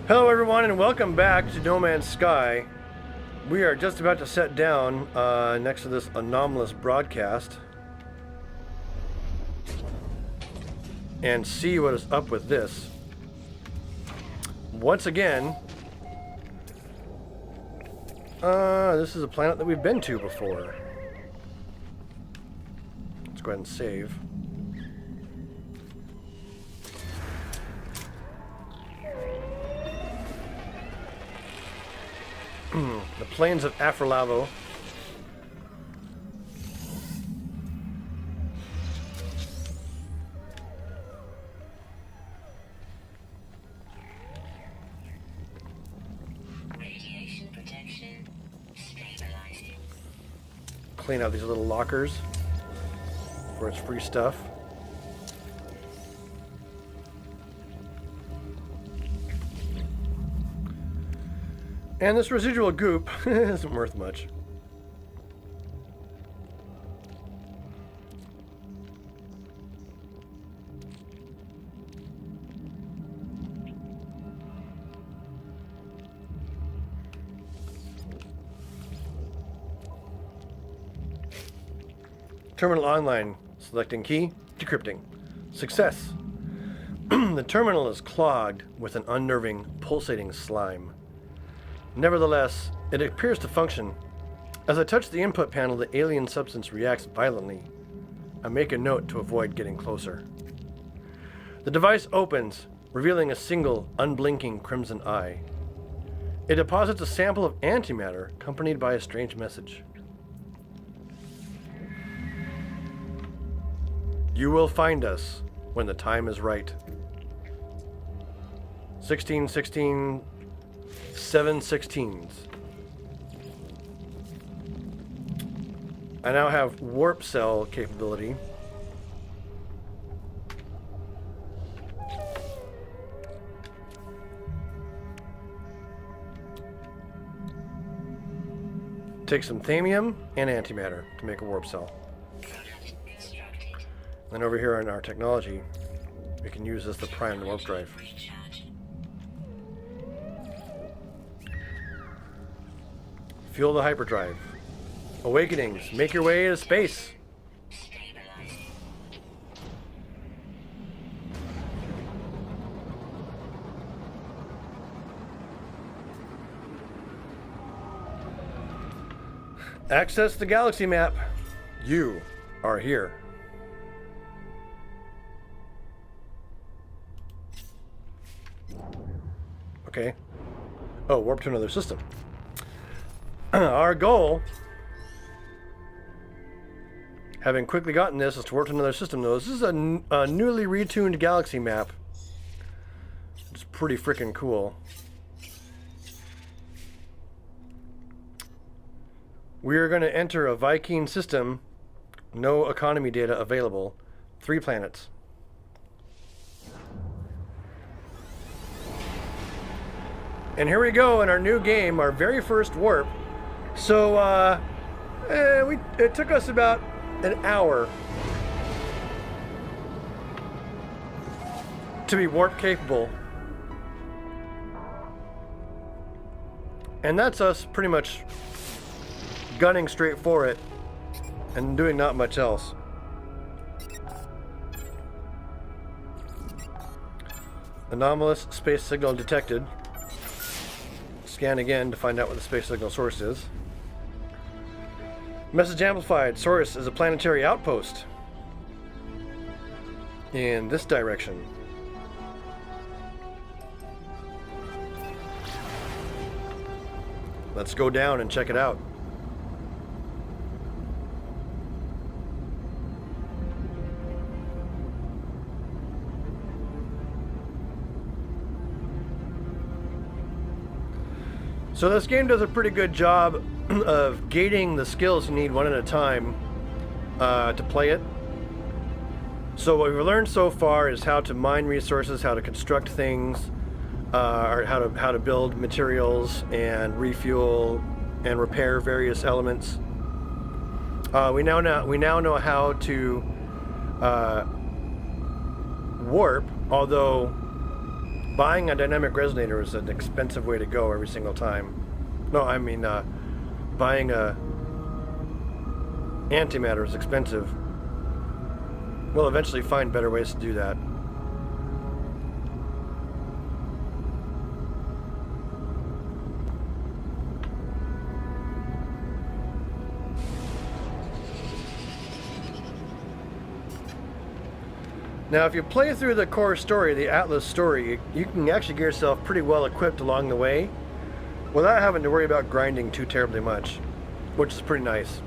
Hello everyone and welcome back to No Man's Sky. We are just about to set down next to this anomalous broadcast and see what is up with this. Once again, this is a planet that we've been to before. Let's go ahead and save. The plains of Afrolavo. Radiation protection stabilizing. Clean out these little lockers for its free stuff. And this residual goop isn't worth much. Terminal online. Selecting key. Decrypting. Success. The terminal is clogged with an unnerving, pulsating slime. Nevertheless, it appears to function. As I touch the input panel, the alien substance reacts violently. I make a note to avoid getting closer. The device opens, revealing a single, unblinking crimson eye. It deposits a sample of antimatter, accompanied by a strange message. You will find us when the time is right. 1616 7/16s. I now have warp cell capability. Take some thamium and antimatter to make a warp cell. And over here in our technology, we can use this to prime the warp drive. Fuel the hyperdrive. Awakenings, make your way to space. Access the galaxy map. You are here. Okay. Oh, warp to another system. Our goal, having quickly gotten this, is to warp to another system. Though this is a newly retuned galaxy map. It's pretty freaking cool. We are going to enter a Viking system. No economy data available. 3 planets. And here we go in our new game, our very first warp. So, it took us about an hour to be warp capable. And that's us pretty much gunning straight for it and doing not much else. Anomalous space signal detected. Scan again to find out what the space signal source is. Message amplified. Source is a planetary outpost in this direction. Let's go down and check it out. So this game does a pretty good job of gating the skills you need one at a time to play it. So what we've learned so far is how to mine resources, how to construct things, or how to build materials and refuel and repair various elements. We now know how to warp, although buying a dynamic resonator is an expensive way to go every single time. No, I mean, buying a antimatter is expensive. We'll eventually find better ways to do that. Now, if you play through the core story, the Atlas story, you can actually get yourself pretty well equipped along the way without having to worry about grinding too terribly much, which is pretty nice.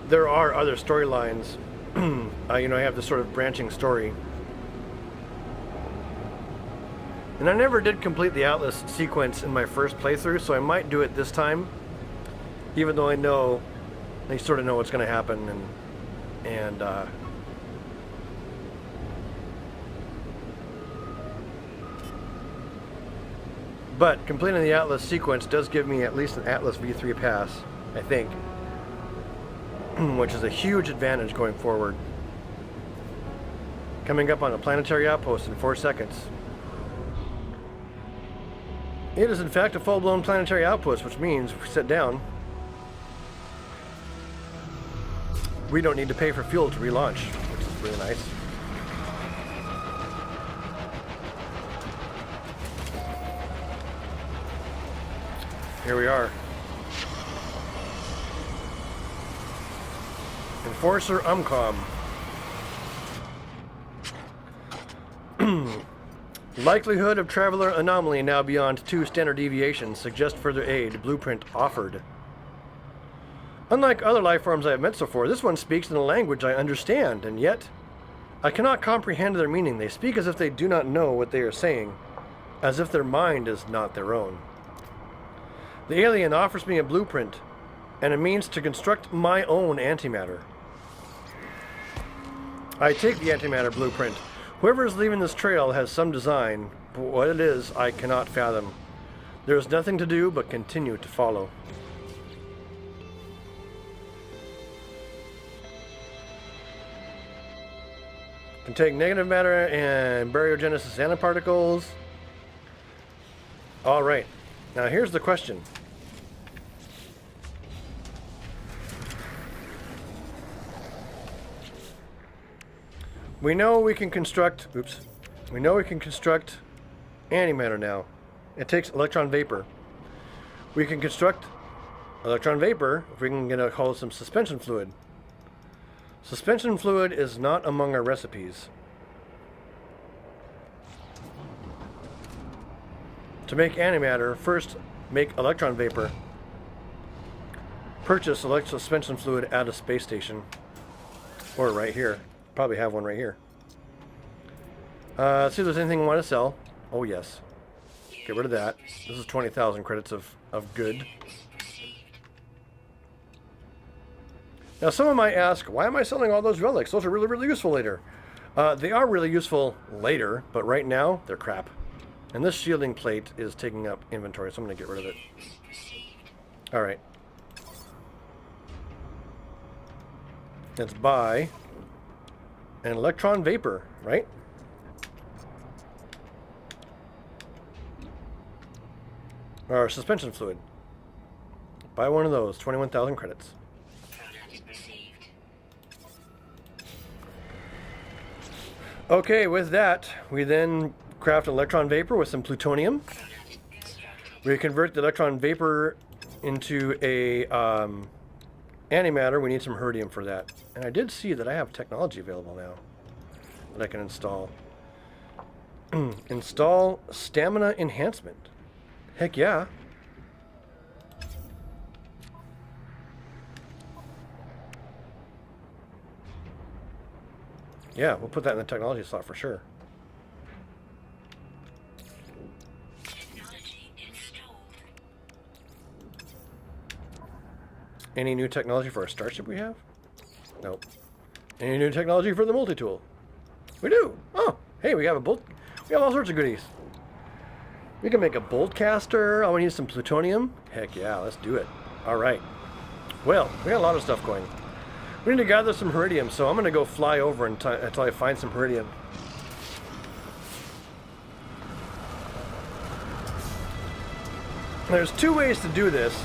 There are other storylines. I have this sort of branching story. And I never did complete the Atlas sequence in my first playthrough, so I might do it this time, even though I know they sort of know what's going to happen, but completing the Atlas sequence does give me at least an Atlas V3 pass, I think, which is a huge advantage going forward. Coming up on a planetary outpost in 4 seconds. It is in fact a full-blown planetary outpost, which means if we sit down, we don't need to pay for fuel to relaunch, which is really nice. Here we are. Enforcer Umcom. Likelihood of traveler anomaly now beyond 2 standard deviations. Suggest further aid. Blueprint offered. Unlike other life forms I have met so far, this one speaks in a language I understand, and yet I cannot comprehend their meaning. They speak as if they do not know what they are saying, as if their mind is not their own. The alien offers me a blueprint and a means to construct my own antimatter. I take the antimatter blueprint. Whoever is leaving this trail has some design, but what it is I cannot fathom. There is nothing to do but continue to follow. Can take negative matter and baryogenesis nanoparticles. Alright, now here's the question. We know we can construct antimatter now. It takes electron vapor. We can construct electron vapor if we can get a hold of some suspension fluid. Suspension fluid is not among our recipes. To make antimatter, first make electron vapor. Purchase suspension fluid at a space station. Or right here. Probably have one right here. See if there's anything I want to sell. Oh yes. Get rid of that. This is 20,000 credits of good. Now someone might ask, why am I selling all those relics? Those are really, really useful later. They are really useful later, but right now, they're crap. And this shielding plate is taking up inventory, so I'm going to get rid of it. Alright. Let's buy an electron vapor, right? Or suspension fluid. Buy one of those, 21,000 credits. Okay, with that, we then craft an electron vapor with some plutonium. We convert the electron vapor into a antimatter. We need some heridium for that. And I did see that I have technology available now that I can install. Install stamina enhancement. Heck yeah. Yeah, we'll put that in the technology slot for sure. Technology installed. Any new technology for our starship we have? Nope. Any new technology for the multi-tool? We do. Oh, hey, we have a bolt. We have all sorts of goodies. We can make a bolt caster. I want to use some plutonium. Heck yeah, let's do it. All right. Well, we got a lot of stuff going. We need to gather some iridium, so I'm going to go fly over until I find some iridium. There's two ways to do this.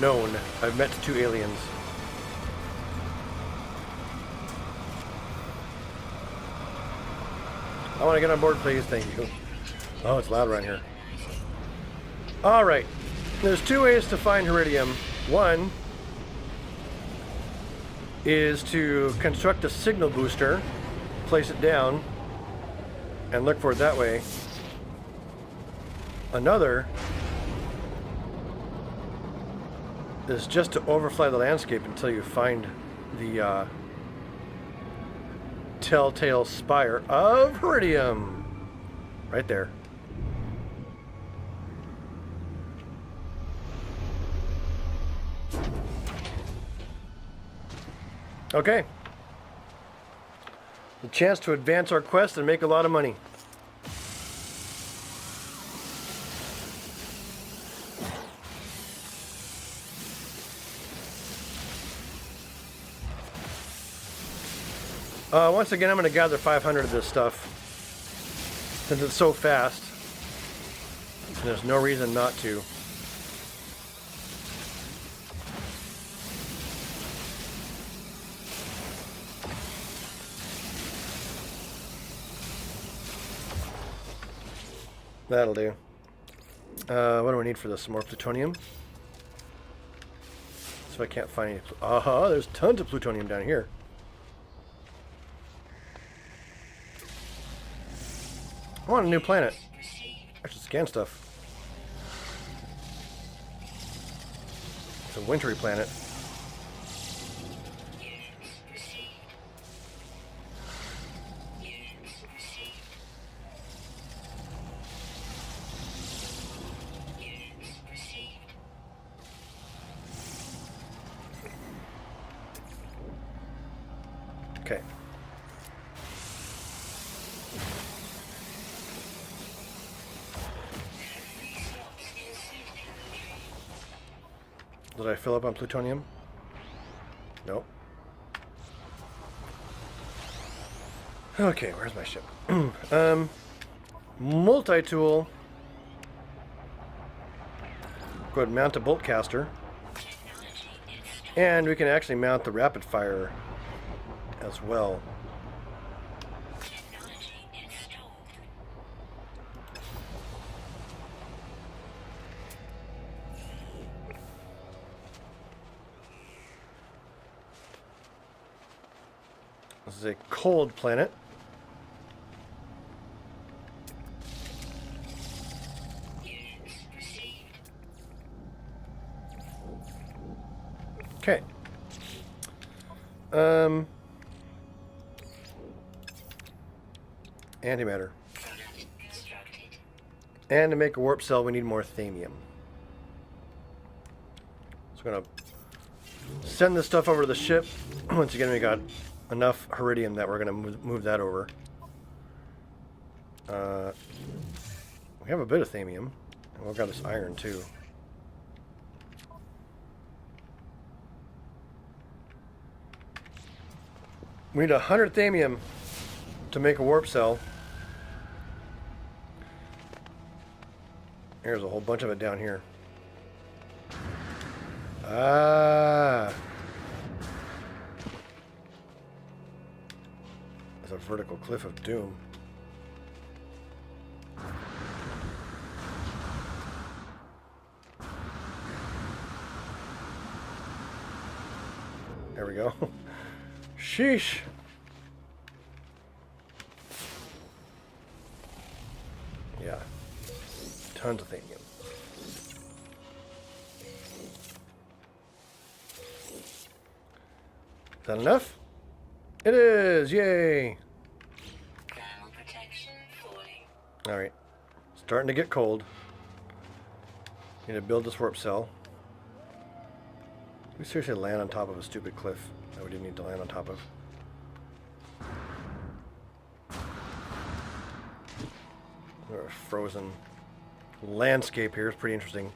Known. I've met two aliens. I want to get on board, please. Thank you. Oh, it's loud around here. Alright. There's two ways to find iridium. One is to construct a signal booster, place it down, and look for it that way. Another is just to overfly the landscape until you find the telltale spire of iridium. Right there. Okay. The chance to advance our quest and make a lot of money. Once again, I'm going to gather 500 of this stuff, since it's so fast, and there's no reason not to. That'll do. What do I need for this? Some more plutonium? So I can't find any... there's tons of plutonium down here. I want a new planet. I should scan stuff. It's a wintry planet. Okay. Did I fill up on plutonium? Nope. Okay, where's my ship? Multi-tool. Go ahead and mount a bolt caster. And we can actually mount the rapid fire as well. This is a cold planet. Okay. Antimatter. And to make a warp cell, we need more thamium. So I'm gonna send this stuff over to the ship. Once again, we got enough iridium that we're gonna move that over. We have a bit of thamium, and we've got this iron too. We need 100 thamium to make a warp cell. There's a whole bunch of it down here. Ah. There's a vertical cliff of doom. There we go. Sheesh. Yeah. Tons of thamium. Is that enough? It is! Yay! Thermal protection falling. Alright. Starting to get cold. Need to build this warp cell. We seriously land on top of a stupid cliff that we didn't need to land on top of. Our frozen landscape here is pretty interesting.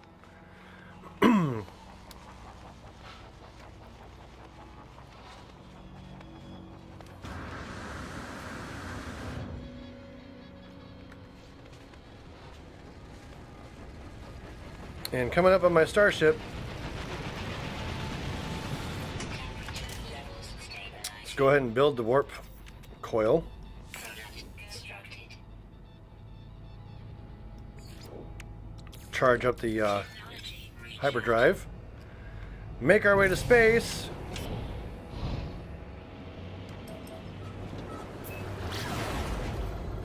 And coming up on my starship, let's go ahead and build the warp coil. Charge up the hyperdrive. Make our way to space.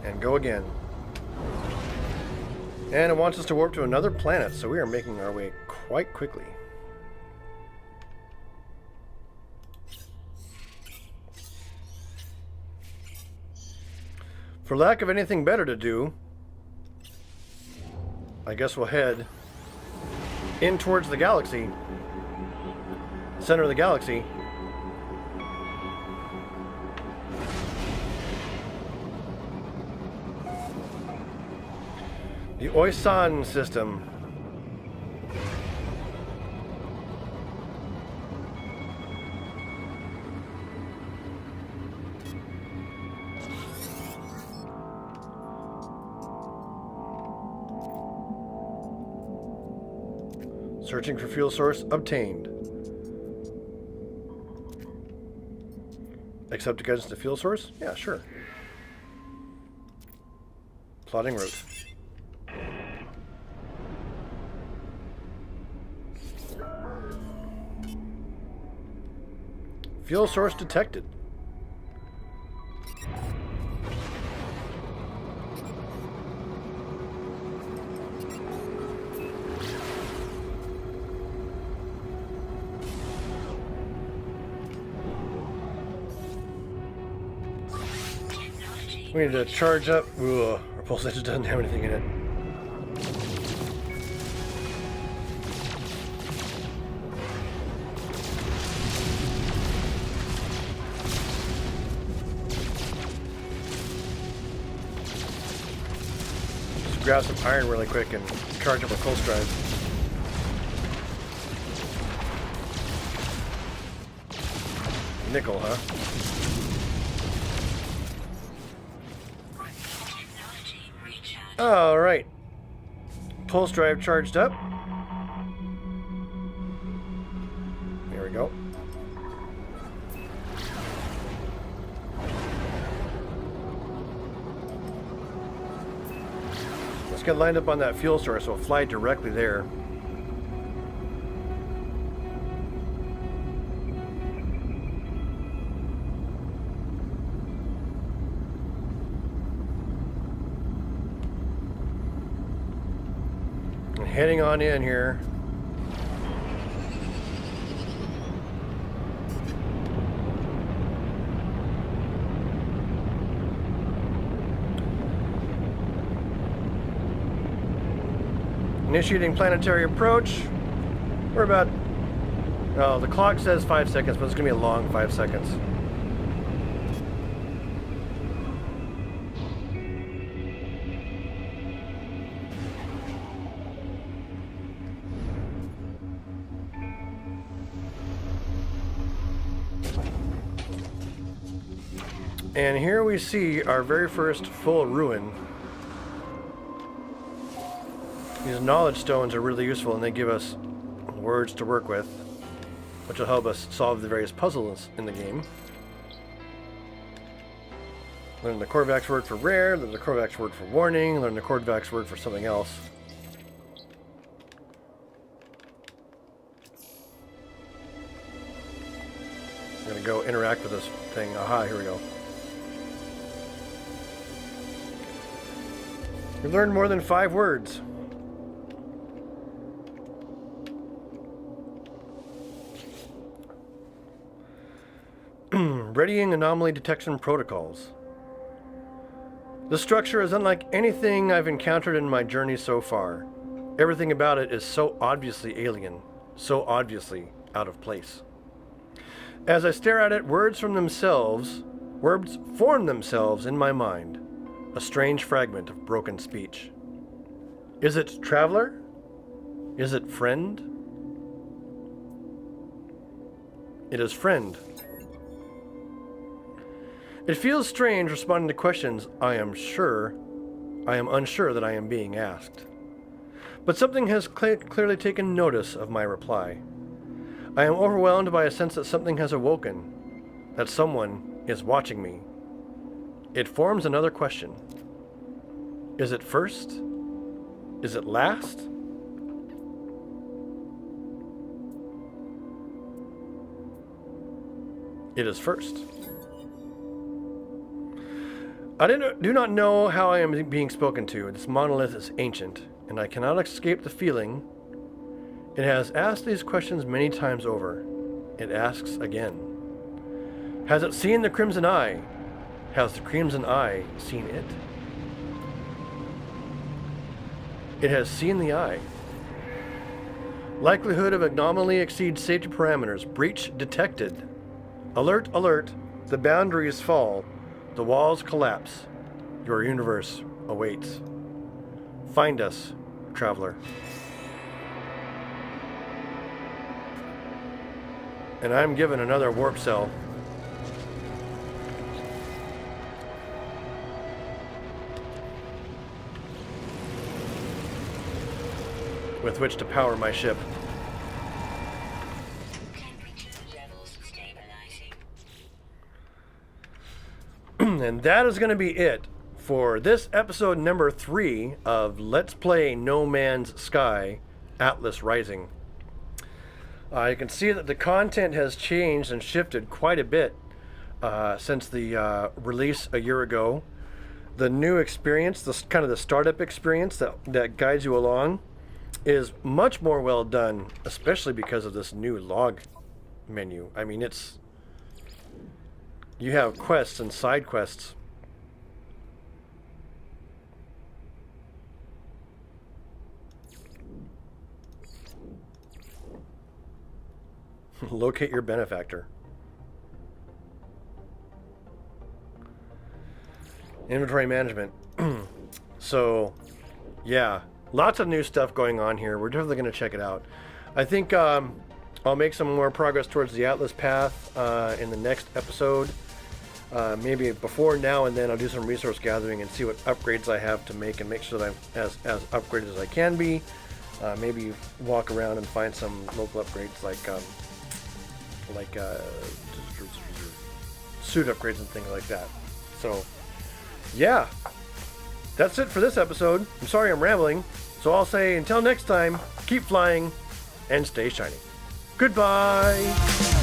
And go again. And it wants us to warp to another planet, so we are making our way quite quickly. For lack of anything better to do, I guess we'll head in towards the galaxy, center of the galaxy. The Oisan system. Searching for fuel source obtained. Accept against the fuel source? Yeah, sure. Plotting route. Fuel source detected. We need to charge up. Ugh, our pulse engine doesn't have anything in it. Just grab some iron really quick and charge up our pulse drive. Nickel, huh? All right. Pulse drive charged up. There we go. Let's get lined up on that fuel source so we'll fly directly there. Heading on in here. Initiating planetary approach. We're about, oh, the clock says 5 seconds, but it's going to be a long 5 seconds. And here we see our very first full ruin. These knowledge stones are really useful and they give us words to work with, which will help us solve the various puzzles in the game. Learn the Korvax word for rare, learn the Korvax word for warning, learn the Korvax word for something else. I'm going to go interact with this thing. Aha, here we go. We've learned more than 5 words. Readying anomaly detection protocols. The structure is unlike anything I've encountered in my journey so far. Everything about it is so obviously alien, so obviously out of place. As I stare at it, words form themselves in my mind. A strange fragment of broken speech. Is it traveler? Is it friend? It is friend. It feels strange responding to questions I am unsure that I am being asked. But something has clearly taken notice of my reply. I am overwhelmed by a sense that something has awoken, that someone is watching me. It forms another question. Is it first? Is it last? It is first. I do not know how I am being spoken to. This monolith is ancient, and I cannot escape the feeling it has asked these questions many times over. It asks again. Has it seen the Crimson Eye? Has the Crimson Eye seen it? It has seen the eye. Likelihood of anomaly exceeds safety parameters. Breach detected. Alert, alert. The boundaries fall. The walls collapse. Your universe awaits. Find us, traveler. And I'm given another warp cell. With which to power my ship. Temperature levels stabilizing. And that is going to be it for this episode number 3 of Let's Play No Man's Sky Atlas Rising. You can see that the content has changed and shifted quite a bit since the release a year ago. The new experience, the kind of the startup experience that guides you along, is much more well done, especially because of this new log menu. I mean, you have quests and side quests. Locate your benefactor. Inventory management. So, yeah, lots of new stuff going on here. We're definitely going to check it out. I think I'll make some more progress towards the Atlas path in the next episode. Maybe before now and then I'll do some resource gathering and see what upgrades I have to make and make sure that I'm as upgraded as I can be. Maybe walk around and find some local upgrades like suit upgrades and things like that. So, yeah, that's it for this episode. I'm sorry I'm rambling. So I'll say until next time, keep flying and stay shiny. Goodbye.